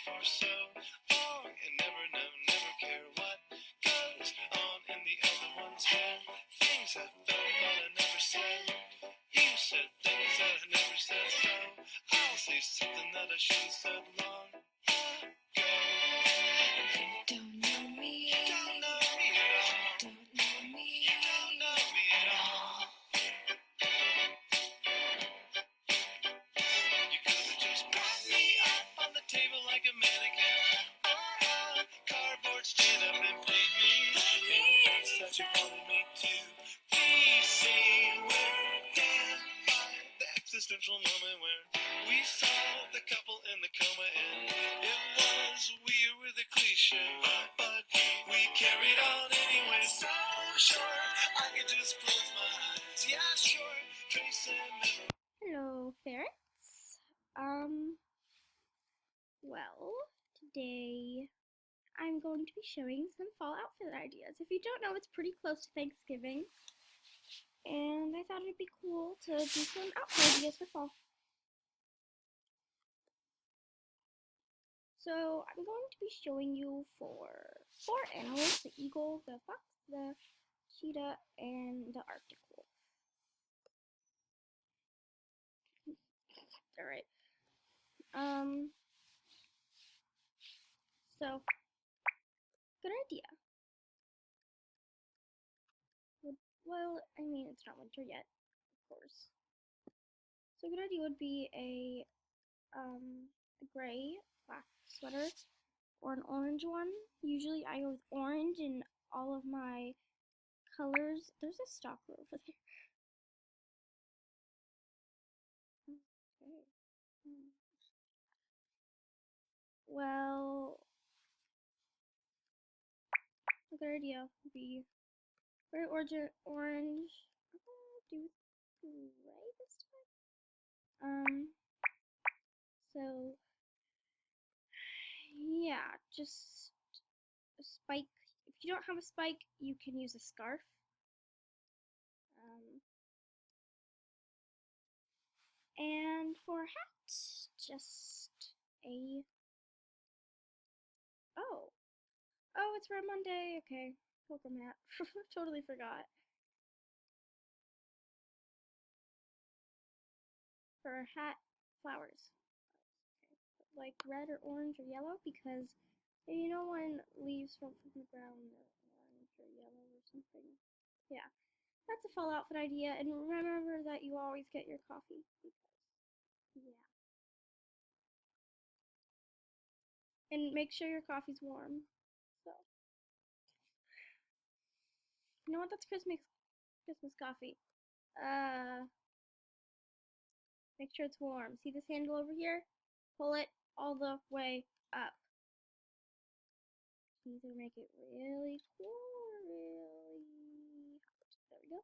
for so long and never care what goes on in the other one's head. Things I felt but I never said. You said things that I never said, so I'll say something that I should have said long ago. You don't know me. You don't know me at all. Don't know me. You don't know me at all. You could have just propped me up on the table like a mannequin, or a cardboard stand up and played me. Instead you wanted me to be seen. We're down by the existential moment where we saw the couple in the coma, and it was weird with a cliche, but we carried on anyway. So sure, I could just close my eyes. Yeah, sure, trace and memory. Hello, ferrets. Well, today I'm going to be showing some fall outfit ideas. If you don't know, it's pretty close to Thanksgiving, and I thought it'd be cool to do some outfit ideas for fall. So I'm going to be showing you for 4 animals: the eagle, the fox, the cheetah, and the Arctic wolf. Alright. So, good idea. Well, I mean, it's not winter yet, of course. So a good idea would be a gray black sweater or an orange one. Usually I go with orange in all of my colors. There's a stalker over there. Okay. Well, a good idea would be very orange. I'm gonna do gray this time. So yeah, just a spike. If you don't have a spike, you can use a scarf. And for a hat, just a oh, it's Red Monday. Okay, Pilgrim hat. Totally forgot. For a hat, flowers. Okay. Like red or orange or yellow, because you know when leaves fall from the ground, they're orange or yellow or something. Yeah, that's a fall outfit idea. And remember that you always get your coffee, because yeah. And make sure your coffee's warm. So you know what? That's Christmas coffee. Make sure it's warm. See this handle over here? Pull it all the way up. Either make it really cool or really hot. There we go.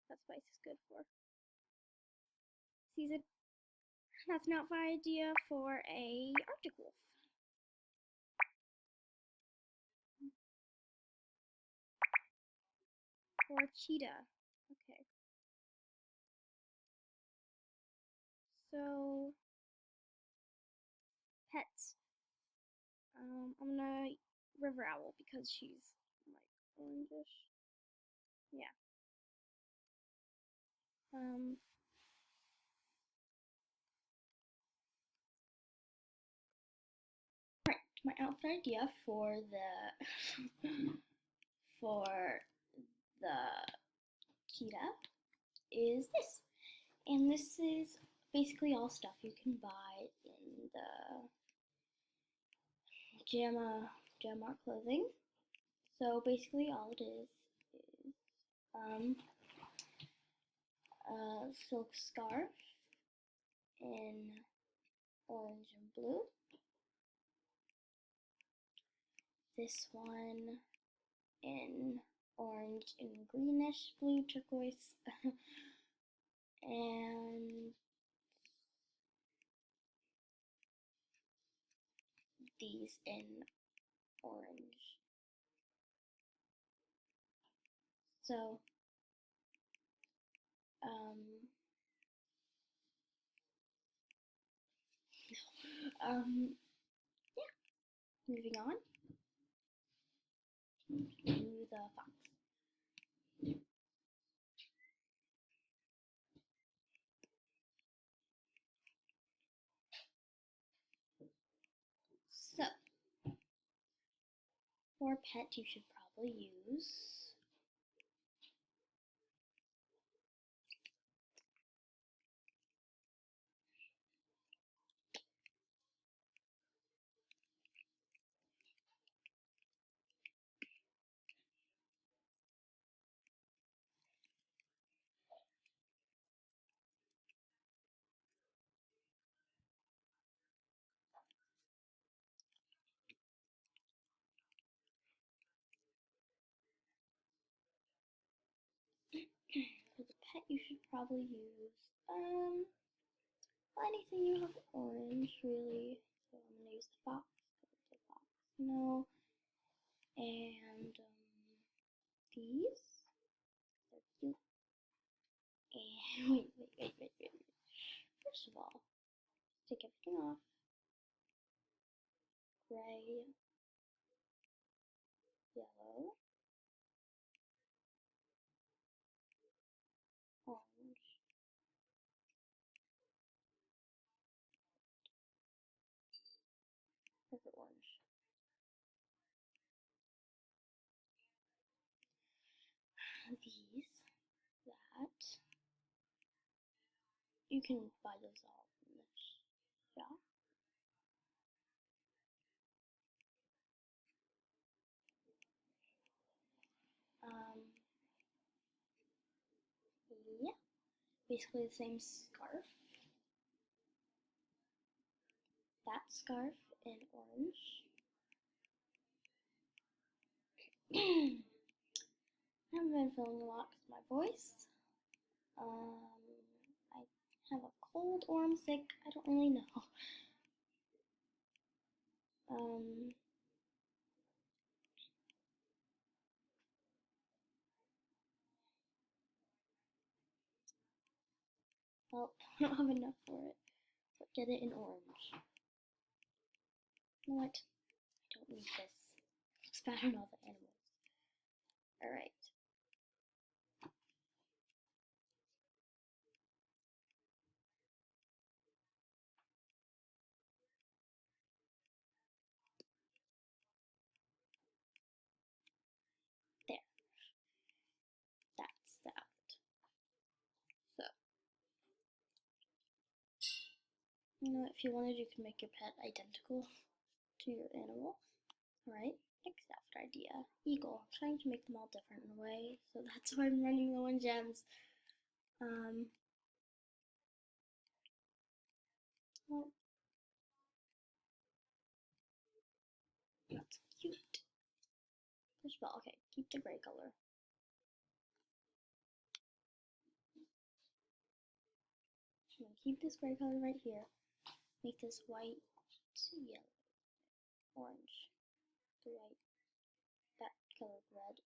That spice is good for season. That's an outfit idea for a Arctic wolf. Or cheetah. Okay. So pets. I'm gonna river owl because she's like orangish. Yeah. Right. My outfit idea for the for the cheetah is this. And this is basically all stuff you can buy in the Jamart clothing. So basically all it is a silk scarf in orange and blue. This one in orange and greenish, blue, turquoise, and these in orange. So Yeah, moving on to the fox. So, for pet, you should probably use for the pet, you should probably use anything you have orange, really. So I'm gonna use the fox, because the fox, no, and these, they're cute. And wait. First of all, take everything off. Gray, yellow, orange, purple orange. These, that, you can buy those all in this shop. Yeah, basically the same scarf. That scarf in orange. I haven't been feeling a lot because of my voice. I have a cold or I'm sick. I don't really know. Well, I don't have enough for it. But get it in orange. You know what? I don't need this. It's bad on all the animals. Alright. There. That's that. So, you know, if you wanted, you could make your pet identical to your animal. Alright, next outfit idea. Eagle. I'm trying to make them all different in a way, so that's why I'm running low on gems. Well, that's cute. First of all, okay, keep the gray color. I'm gonna keep this gray color right here. Make this white, yellow, orange, the white, that color red,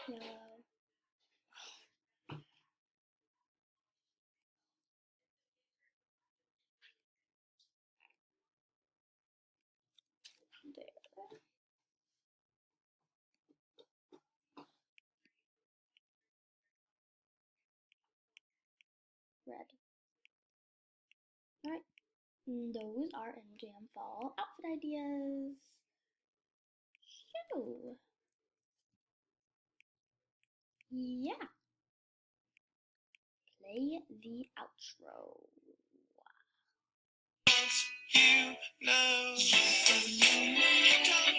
yellow. There. Red. Alright. Those are MJM Fall outfit ideas. So, yeah. Play the outro. You know, you don't